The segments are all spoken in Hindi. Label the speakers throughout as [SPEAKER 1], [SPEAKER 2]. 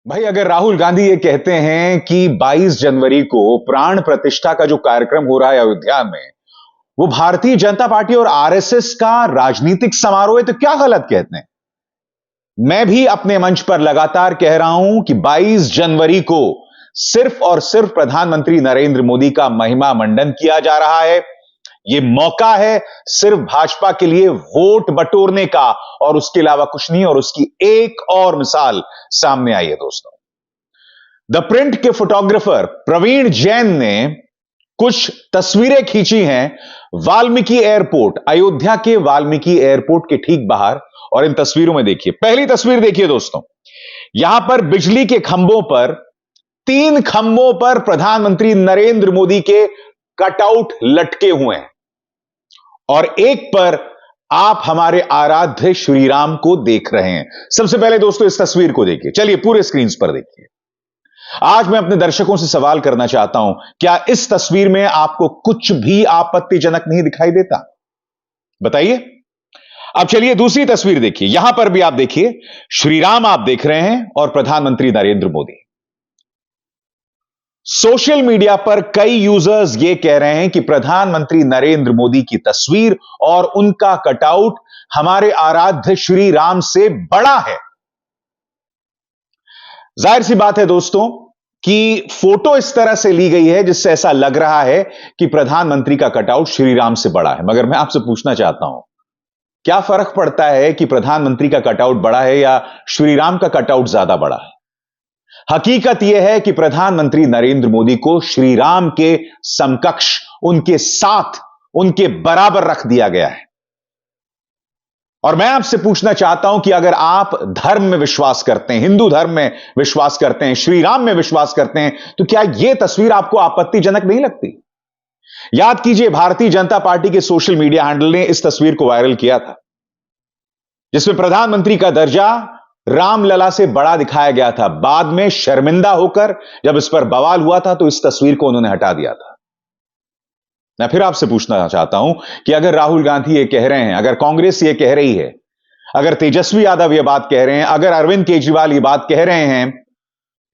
[SPEAKER 1] भाई अगर राहुल गांधी ये कहते हैं कि 22 जनवरी को प्राण प्रतिष्ठा का जो कार्यक्रम हो रहा है अयोध्या में वो भारतीय जनता पार्टी और आरएसएस का राजनीतिक समारोह है तो क्या गलत कहते हैं। मैं भी अपने मंच पर लगातार कह रहा हूं कि 22 जनवरी को सिर्फ और सिर्फ प्रधानमंत्री नरेंद्र मोदी का महिमा मंडन किया जा रहा है। यह मौका है सिर्फ भाजपा के लिए वोट बटोरने का और उसके अलावा कुछ नहीं। और उसकी एक और मिसाल सामने आई है दोस्तों। द प्रिंट के फोटोग्राफर प्रवीण जैन ने कुछ तस्वीरें खींची हैं वाल्मीकि एयरपोर्ट, अयोध्या के वाल्मीकि एयरपोर्ट के ठीक बाहर। और इन तस्वीरों में देखिए, पहली तस्वीर देखिए दोस्तों, यहां पर बिजली के खंभों पर, 3 खंभों पर प्रधानमंत्री नरेंद्र मोदी के कटआउट लटके हुए हैं और एक पर आप हमारे आराध्य श्री राम को देख रहे हैं। सबसे पहले दोस्तों इस तस्वीर को देखिए, चलिए पूरे स्क्रीन पर देखिए। आज मैं अपने दर्शकों से सवाल करना चाहता हूं, क्या इस तस्वीर में आपको कुछ भी आपत्तिजनक नहीं दिखाई देता? बताइए। अब चलिए दूसरी तस्वीर देखिए, यहां पर भी आप देखिए, श्री राम आप देख रहे हैं और प्रधानमंत्री नरेंद्र मोदी। सोशल मीडिया पर कई यूजर्स यह कह रहे हैं कि प्रधानमंत्री नरेंद्र मोदी की तस्वीर और उनका कटआउट हमारे आराध्य श्री राम से बड़ा है। जाहिर सी बात है दोस्तों कि फोटो इस तरह से ली गई है जिससे ऐसा लग रहा है कि प्रधानमंत्री का कटआउट श्री राम से बड़ा है। मगर मैं आपसे पूछना चाहता हूं, क्या फर्क पड़ता है कि प्रधानमंत्री का कटआउट बड़ा है या श्री राम का कटआउट ज्यादा बड़ा है? हकीकत यह है कि प्रधानमंत्री नरेंद्र मोदी को श्री राम के समकक्ष, उनके साथ, उनके बराबर रख दिया गया है। और मैं आपसे पूछना चाहता हूं कि अगर आप धर्म में विश्वास करते हैं, हिंदू धर्म में विश्वास करते हैं, श्री राम में विश्वास करते हैं, तो क्या यह तस्वीर आपको आपत्तिजनक नहीं लगती? याद कीजिए, भारतीय जनता पार्टी के सोशल मीडिया हैंडल ने इस तस्वीर को वायरल किया था जिसमें प्रधानमंत्री का दर्जा रामलला से बड़ा दिखाया गया था। बाद में शर्मिंदा होकर जब इस पर बवाल हुआ था तो इस तस्वीर को उन्होंने हटा दिया था। मैं फिर आपसे पूछना चाहता हूं कि अगर राहुल गांधी ये कह रहे हैं, अगर कांग्रेस ये कह रही है, अगर तेजस्वी यादव ये बात कह रहे हैं, अगर अरविंद केजरीवाल ये बात कह रहे हैं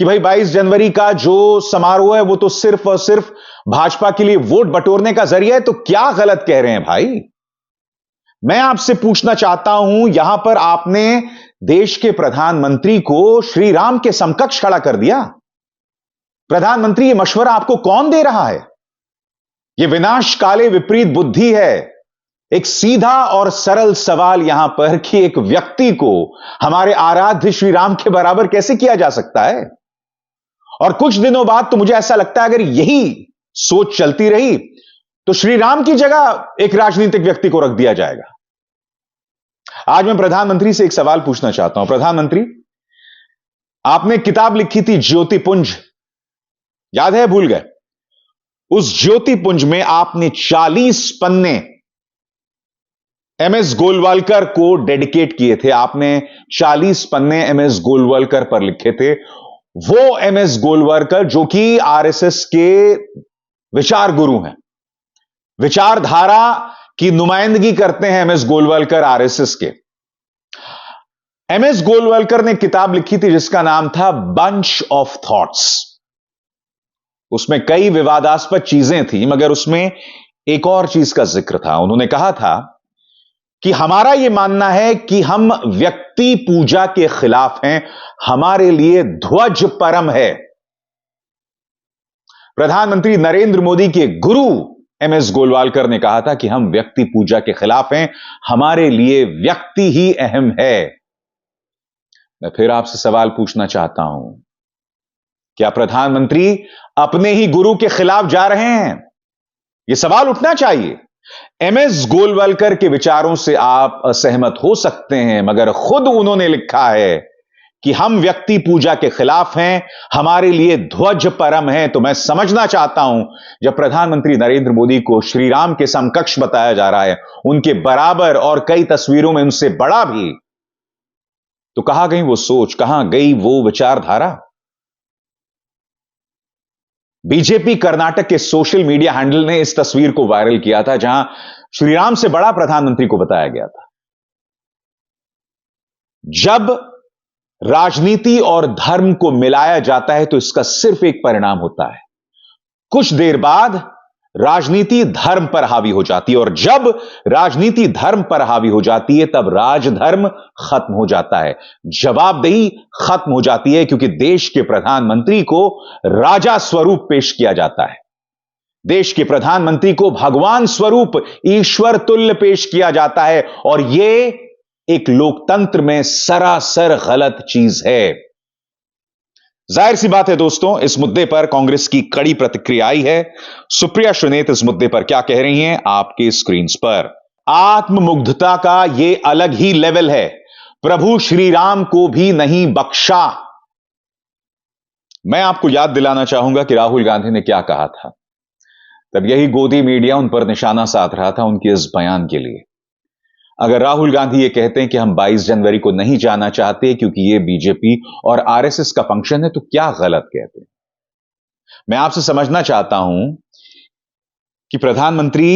[SPEAKER 1] कि भाई 22 जनवरी का जो समारोह है वो तो सिर्फ और सिर्फ भाजपा के लिए वोट बटोरने का जरिया है, तो क्या गलत कह रहे हैं भाई? मैं आपसे पूछना चाहता हूं, यहां पर आपने देश के प्रधानमंत्री को श्री राम के समकक्ष खड़ा कर दिया। प्रधानमंत्री ये मशवरा आपको कौन दे रहा है? यह विनाश काले विपरीत बुद्धि है। एक सीधा और सरल सवाल यहां पर कि एक व्यक्ति को हमारे आराध्य श्री राम के बराबर कैसे किया जा सकता है? और कुछ दिनों बाद तो मुझे ऐसा लगता है अगर यही सोच चलती रही तो श्री राम की जगह एक राजनीतिक व्यक्ति को रख दिया जाएगा। आज मैं प्रधानमंत्री से एक सवाल पूछना चाहता हूं। प्रधानमंत्री, आपने किताब लिखी थी ज्योतिपुंज, याद है? भूल गए? उस ज्योतिपुंज में आपने 40 पन्ने एमएस गोलवालकर को डेडिकेट किए थे। आपने 40 पन्ने एमएस गोलवालकर पर लिखे थे। वो एमएस गोलवालकर जो कि आरएसएस के विचार गुरु हैं, विचारधारा की नुमाइंदगी करते हैं एमएस गोलवालकर आरएसएस के। एमएस गोलवालकर ने किताब लिखी थी जिसका नाम था बंच ऑफ थॉट्स। उसमें कई विवादास्पद चीजें थी मगर उसमें एक और चीज का जिक्र था। उन्होंने कहा था कि हमारा यह मानना है कि हम व्यक्ति पूजा के खिलाफ हैं, हमारे लिए ध्वज परम है। प्रधानमंत्री नरेंद्र मोदी के गुरु एमएस गोलवालकर ने कहा था कि हम व्यक्ति पूजा के खिलाफ हैं, हमारे लिए व्यक्ति ही अहम है। मैं फिर आपसे सवाल पूछना चाहता हूं, क्या प्रधानमंत्री अपने ही गुरु के खिलाफ जा रहे हैं? यह सवाल उठना चाहिए। एमएस गोलवालकर के विचारों से आप असहमत हो सकते हैं मगर खुद उन्होंने लिखा है कि हम व्यक्ति पूजा के खिलाफ हैं, हमारे लिए ध्वज परम है। तो मैं समझना चाहता हूं, जब प्रधानमंत्री नरेंद्र मोदी को श्री राम के समकक्ष बताया जा रहा है, उनके बराबर और कई तस्वीरों में उनसे बड़ा भी, तो कहां गई वो सोच, कहां गई वो विचारधारा? बीजेपी कर्नाटक के सोशल मीडिया हैंडल ने इस तस्वीर को वायरल किया था जहां श्री राम से बड़ा प्रधानमंत्री को बताया गया था। जब राजनीति और धर्म को मिलाया जाता है तो इसका सिर्फ एक परिणाम होता है, कुछ देर बाद राजनीति धर्म पर हावी हो जाती है, और जब राजनीति धर्म पर हावी हो जाती है तब राजधर्म खत्म हो जाता है, जवाबदेही खत्म हो जाती है, क्योंकि देश के प्रधानमंत्री को राजा स्वरूप पेश किया जाता है, देश के प्रधानमंत्री को भगवान स्वरूप, ईश्वर तुल्य पेश किया जाता है, और यह एक लोकतंत्र में सरासर गलत चीज है। जाहिर सी बात है दोस्तों, इस मुद्दे पर कांग्रेस की कड़ी प्रतिक्रिया आई है। सुप्रिया श्रीनेत इस मुद्दे पर क्या कह रही हैं, आपके स्क्रीन पर। आत्ममुग्धता का यह अलग ही लेवल है, प्रभु श्री राम को भी नहीं बख्शा। मैं आपको याद दिलाना चाहूंगा कि राहुल गांधी ने क्या कहा था, तब यही गोदी मीडिया उन पर निशाना साध रहा था उनके इस बयान के लिए। अगर राहुल गांधी ये कहते हैं कि हम 22 जनवरी को नहीं जाना चाहते क्योंकि ये बीजेपी और आरएसएस का फंक्शन है, तो क्या गलत कहते हैं? मैं आपसे समझना चाहता हूं कि प्रधानमंत्री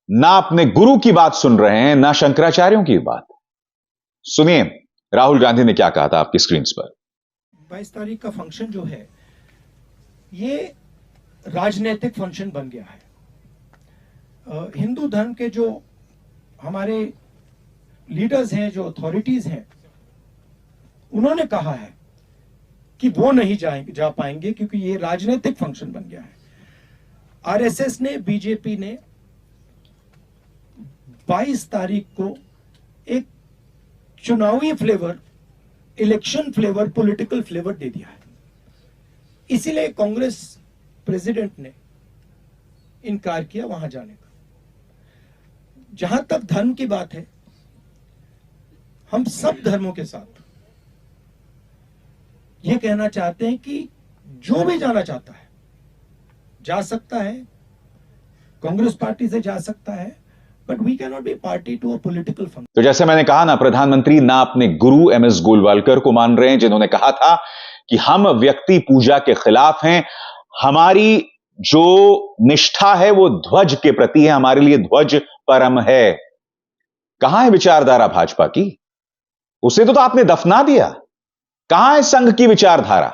[SPEAKER 1] ना अपने गुरु की बात सुन रहे हैं, ना शंकराचार्यों की बात। सुनिए राहुल गांधी ने क्या कहा था आपकी स्क्रीन पर।
[SPEAKER 2] 22 तारीख का फंक्शन जो है ये राजनीतिक फंक्शन बन गया है। हिंदू धर्म के जो हमारे लीडर्स हैं, जो अथॉरिटीज हैं, उन्होंने कहा है कि वो नहीं जा पाएंगे क्योंकि ये राजनीतिक फंक्शन बन गया है। आरएसएस ने, बीजेपी ने 22 तारीख को एक चुनावी flavour, election flavour, political flavour दे दिया है। इसीलिए कांग्रेस प्रेसिडेंट ने इनकार किया वहां जाने का। जहां तक धर्म की बात है, हम सब धर्मों के साथ यह कहना चाहते हैं कि जो भी जाना चाहता है जा सकता है, कांग्रेस पार्टी से जा सकता है, but we can not be party to a political function.
[SPEAKER 1] तो जैसे मैंने कहा ना, प्रधानमंत्री ना अपने गुरु एमएस गोलवालकर को मान रहे हैं, जिन्होंने कहा था कि हम व्यक्ति पूजा के खिलाफ हैं, हमारी जो निष्ठा है वो ध्वज के प्रति है, हमारे लिए ध्वज परम है। कहां है विचारधारा भाजपा की? उसे तो आपने दफना दिया। कहां है संघ की विचारधारा?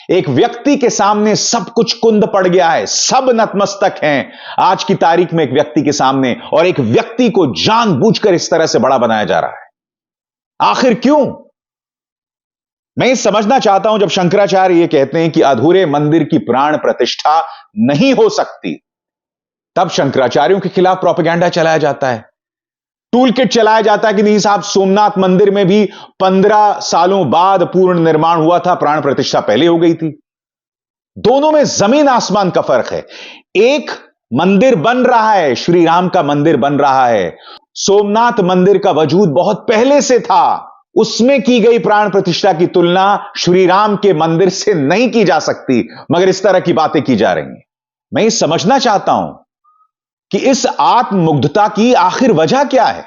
[SPEAKER 1] एक व्यक्ति के सामने सब कुछ कुंद पड़ गया है, सब नतमस्तक हैं आज की तारीख में एक व्यक्ति के सामने, और एक व्यक्ति को जानबूझकर इस तरह से बड़ा बनाया जा रहा है। आखिर क्यों? मैं समझना चाहता हूं, जब शंकराचार्य यह कहते हैं कि अधूरे मंदिर की प्राण प्रतिष्ठा नहीं हो सकती, तब शंकराचार्यों के खिलाफ प्रोपेगेंडा चलाया जाता है, टूल किट चलाया जाता है कि नहीं साहब, सोमनाथ मंदिर में भी 15 सालों बाद पूर्ण निर्माण हुआ था, प्राण प्रतिष्ठा पहले हो गई थी। दोनों में जमीन आसमान का फर्क है। एक मंदिर बन रहा है, श्री राम का मंदिर बन रहा है, सोमनाथ मंदिर का वजूद बहुत पहले से था, उसमें की गई प्राण प्रतिष्ठा की तुलना श्री राम के मंदिर से नहीं की जा सकती, मगर इस तरह की बातें की जा रही हैं। मैं ये समझना चाहता हूं कि इस आत्ममुग्धता की आखिर वजह क्या है।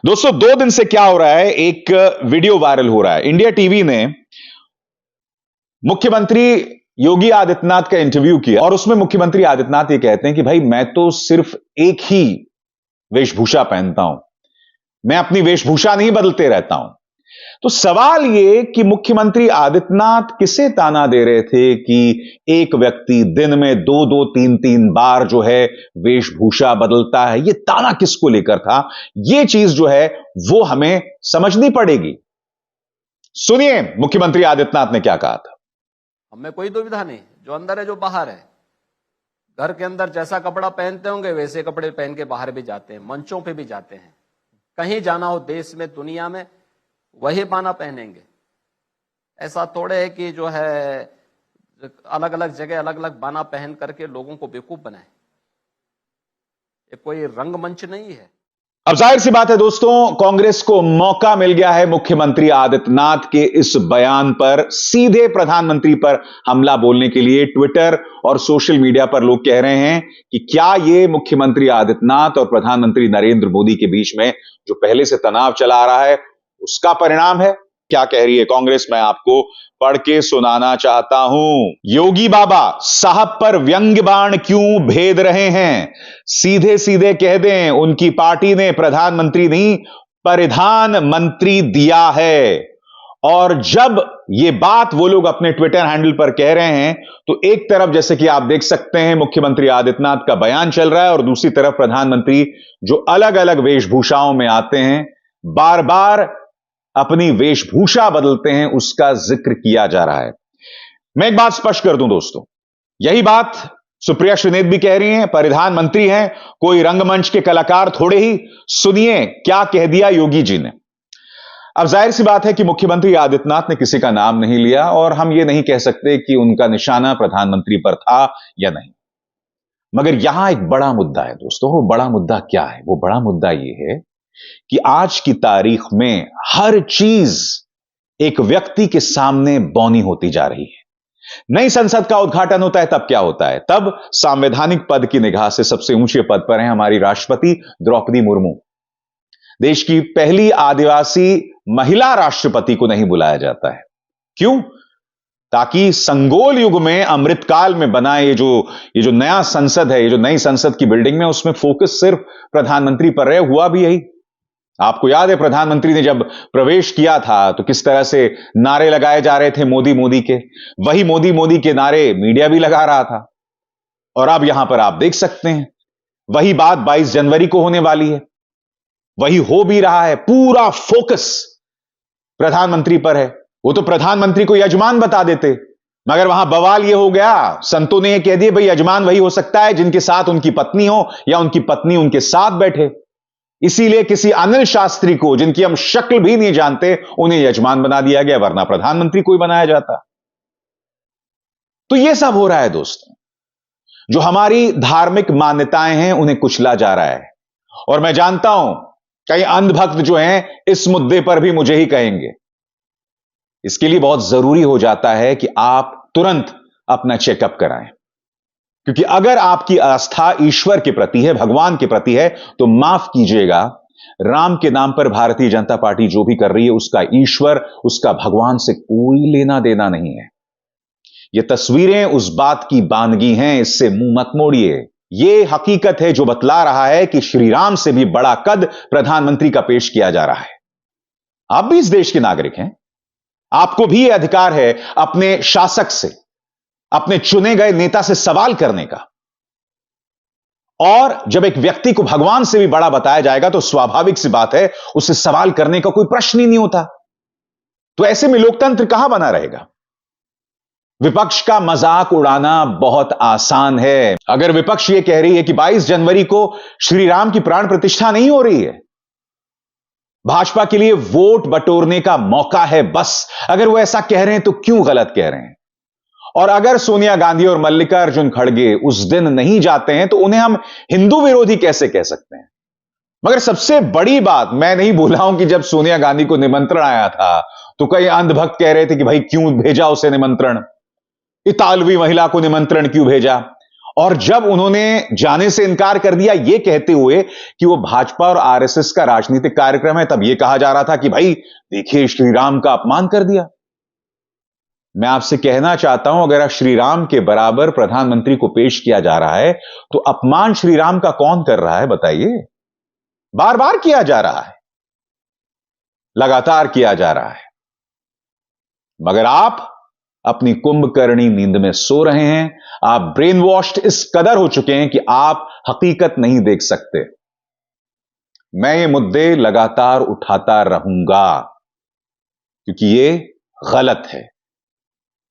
[SPEAKER 1] दोस्तों, 2 दिन से क्या हो रहा है, एक वीडियो वायरल हो रहा है। इंडिया टीवी ने मुख्यमंत्री योगी आदित्यनाथ का इंटरव्यू किया, और उसमें मुख्यमंत्री आदित्यनाथ ये कहते हैं कि भाई मैं तो सिर्फ एक ही वेशभूषा पहनता हूं, मैं अपनी वेशभूषा नहीं बदलते रहता हूं। तो सवाल यह कि मुख्यमंत्री आदित्यनाथ किसे ताना दे रहे थे कि एक व्यक्ति दिन में 2-2, 3-3 बार जो है वेशभूषा बदलता है, यह ताना किसको लेकर था? यह चीज जो है वो हमें समझनी पड़ेगी। सुनिए मुख्यमंत्री आदित्यनाथ ने क्या कहा था।
[SPEAKER 3] हमें कोई दुविधा नहीं, जो अंदर है जो बाहर है। घर के अंदर जैसा कपड़ा पहनते होंगे वैसे कपड़े पहन के बाहर भी जाते हैं, मंचों पे भी जाते हैं, कहीं जाना हो देश में, दुनिया में, वही बाना पहनेंगे। ऐसा थोड़े है कि जो है अलग अलग जगह अलग अलग बाना पहन करके लोगों को बेवकूफ बनाए। ये कोई रंगमंच नहीं है।
[SPEAKER 1] अब जाहिर सी बात है दोस्तों, कांग्रेस को मौका मिल गया है मुख्यमंत्री आदित्यनाथ के इस बयान पर सीधे प्रधानमंत्री पर हमला बोलने के लिए। ट्विटर और सोशल मीडिया पर लोग कह रहे हैं कि क्या यह मुख्यमंत्री आदित्यनाथ और प्रधानमंत्री नरेंद्र मोदी के बीच में जो पहले से तनाव चला आ रहा है उसका परिणाम है? क्या कह रही है कांग्रेस, मैं आपको पढ़ के सुनाना चाहता हूं। योगी बाबा साहब पर व्यंग्य बाण क्यों भेद रहे हैं? सीधे सीधे कह दें, उनकी पार्टी ने प्रधानमंत्री नहीं परिधान मंत्री दिया है। और जब ये बात वो लोग अपने ट्विटर हैंडल पर कह रहे हैं तो एक तरफ जैसे कि आप देख सकते हैं मुख्यमंत्री आदित्यनाथ का बयान चल रहा है और दूसरी तरफ प्रधानमंत्री जो अलग अलग वेशभूषाओं में आते हैं, बार बार अपनी वेशभूषा बदलते हैं, उसका जिक्र किया जा रहा है। मैं एक बात स्पष्ट कर दूं दोस्तों, यही बात सुप्रिया श्रीनेत भी कह रही हैं, परिधान मंत्री हैं, कोई रंगमंच के कलाकार थोड़े ही। सुनिए क्या कह दिया योगी जी ने। अब जाहिर सी बात है कि मुख्यमंत्री आदित्यनाथ ने किसी का नाम नहीं लिया और हम यह नहीं कह सकते कि उनका निशाना प्रधानमंत्री पर था या नहीं, मगर यहां एक बड़ा मुद्दा है दोस्तों। वो बड़ा मुद्दा क्या है? वो बड़ा मुद्दा यह है कि आज की तारीख में हर चीज एक व्यक्ति के सामने बौनी होती जा रही है। नई संसद का उद्घाटन होता है तब क्या होता है? तब संवैधानिक पद की निगाह से सबसे ऊंचे पद पर हैं हमारी राष्ट्रपति द्रौपदी मुर्मू। देश की पहली आदिवासी महिला राष्ट्रपति को नहीं बुलाया जाता है। क्यों? ताकि संगोल युग में अमृतकाल में बना ये जो नया संसद है, ये जो नई संसद की बिल्डिंग में, उसमें फोकस सिर्फ प्रधानमंत्री पर रहे। हुआ भी यही। आपको याद है प्रधानमंत्री ने जब प्रवेश किया था तो किस तरह से नारे लगाए जा रहे थे मोदी मोदी के। वही मोदी मोदी के नारे मीडिया भी लगा रहा था। और अब यहां पर आप देख सकते हैं वही बात 22 जनवरी को होने वाली है, वही हो भी रहा है। पूरा फोकस प्रधानमंत्री पर है। वो तो प्रधानमंत्री को यजमान बता देते, मगर वहां बवाल यह हो गया, संतों ने यह कह दिया भाई यजमान वही हो सकता है जिनके साथ उनकी पत्नी हो या उनकी पत्नी उनके साथ बैठे। इसीलिए किसी अनिल शास्त्री को, जिनकी हम शक्ल भी नहीं जानते, उन्हें यजमान बना दिया गया, वरना प्रधानमंत्री कोई बनाया जाता। तो यह सब हो रहा है दोस्तों। जो हमारी धार्मिक मान्यताएं हैं उन्हें कुचला जा रहा है। और मैं जानता हूं कई अंधभक्त जो हैं इस मुद्दे पर भी मुझे ही कहेंगे। इसके लिए बहुत जरूरी हो जाता है कि आप तुरंत अपना चेकअप कराएं, क्योंकि अगर आपकी आस्था ईश्वर के प्रति है, भगवान के प्रति है, तो माफ कीजिएगा, राम के नाम पर भारतीय जनता पार्टी जो भी कर रही है उसका ईश्वर, उसका भगवान से कोई लेना देना नहीं है। ये तस्वीरें उस बात की बानगी हैं, इससे मुंह मत मोड़िए। ये हकीकत है जो बतला रहा है कि श्री राम से भी बड़ा कद प्रधानमंत्री का पेश किया जा रहा है। आप भी इस देश के नागरिक हैं, आपको भी यह अधिकार है अपने शासक से, अपने चुने गए नेता से सवाल करने का। और जब एक व्यक्ति को भगवान से भी बड़ा बताया जाएगा तो स्वाभाविक सी बात है उससे सवाल करने का कोई प्रश्न ही नहीं होता। तो ऐसे में लोकतंत्र कहां बना रहेगा? विपक्ष का मजाक उड़ाना बहुत आसान है। अगर विपक्ष यह कह रही है कि 22 जनवरी को श्री राम की प्राण प्रतिष्ठा नहीं हो रही है, भाजपा के लिए वोट बटोरने का मौका है बस, अगर वो ऐसा कह रहे हैं तो क्यों गलत कह रहे हैं? और अगर सोनिया गांधी और मल्लिकार्जुन खड़गे उस दिन नहीं जाते हैं तो उन्हें हम हिंदू विरोधी कैसे कह सकते हैं? मगर सबसे बड़ी बात, मैं नहीं बोला हूं कि जब सोनिया गांधी को निमंत्रण आया था तो कई अंधभक्त कह रहे थे कि भाई क्यों भेजा उसे निमंत्रण, इतालवी महिला को निमंत्रण क्यों भेजा? और जब उन्होंने जाने से इनकार कर दिया यह कहते हुए कि वो भाजपा और आरएसएस का राजनीतिक कार्यक्रम है, तब यह कहा जा रहा था कि भाई देखिए श्री राम का अपमान कर दिया। मैं आपसे कहना चाहता हूं, अगर श्री राम के बराबर प्रधानमंत्री को पेश किया जा रहा है तो अपमान श्री राम का कौन कर रहा है बताइए? बार बार किया जा रहा है, लगातार किया जा रहा है, मगर आप अपनी कुंभकर्णी नींद में सो रहे हैं। आप ब्रेन वॉश्ड इस कदर हो चुके हैं कि आप हकीकत नहीं देख सकते। मैं ये मुद्दे लगातार उठाता रहूंगा क्योंकि ये गलत है।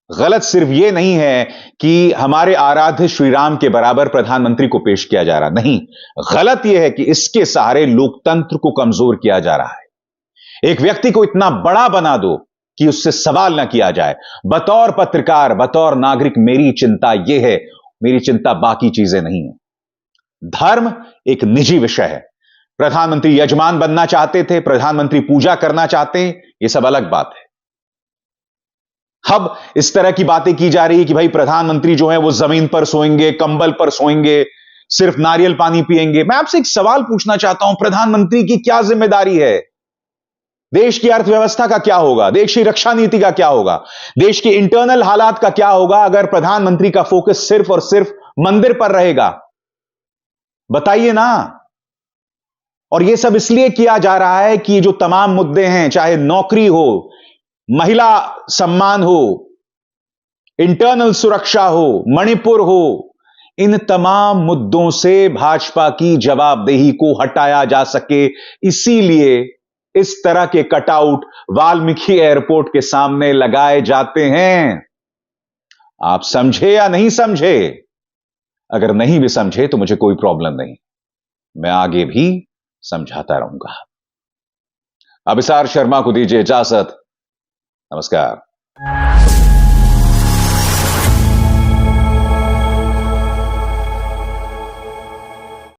[SPEAKER 1] गलत सिर्फ ये नहीं है कि हमारे आराध्य श्री राम के बराबर प्रधानमंत्री को पेश किया जा रहा, नहीं, गलत यह है कि इसके सहारे लोकतंत्र को कमजोर किया जा रहा है। एक व्यक्ति को इतना बड़ा बना दो कि उससे सवाल ना किया जाए। बतौर पत्रकार, बतौर नागरिक मेरी चिंता यह है, मेरी चिंता बाकी चीजें नहीं है। धर्म एक निजी विषय है। प्रधानमंत्री यजमान बनना चाहते थे, प्रधानमंत्री पूजा करना चाहते हैं, यह सब अलग बात है। अब इस तरह की बातें की जा रही है कि भाई प्रधानमंत्री जो है वो जमीन पर सोएंगे, कंबल पर सोएंगे, सिर्फ नारियल पानी पिएंगे। मैं आपसे एक सवाल पूछना चाहता हूं, प्रधानमंत्री की क्या जिम्मेदारी है? देश की अर्थव्यवस्था का क्या होगा? देश की रक्षा नीति का क्या होगा? देश के इंटरनल हालात का क्या होगा अगर प्रधानमंत्री का फोकस सिर्फ और सिर्फ मंदिर पर रहेगा? बताइए ना। और यह सब इसलिए किया जा रहा है कि जो तमाम मुद्दे हैं, चाहे नौकरी हो महिला सम्मान हो, इंटरनल सुरक्षा हो, मणिपुर हो, इन तमाम मुद्दों से भाजपा की जवाबदेही को हटाया जा सके, इसीलिए इस तरह के कटआउट वाल्मीकि एयरपोर्ट के सामने लगाए जाते हैं। आप समझे या नहीं समझे? अगर नहीं भी समझे तो मुझे कोई प्रॉब्लम नहीं, मैं आगे भी समझाता रहूंगा। अभिसार शर्मा को दीजिए इजाजत। नमस्कार।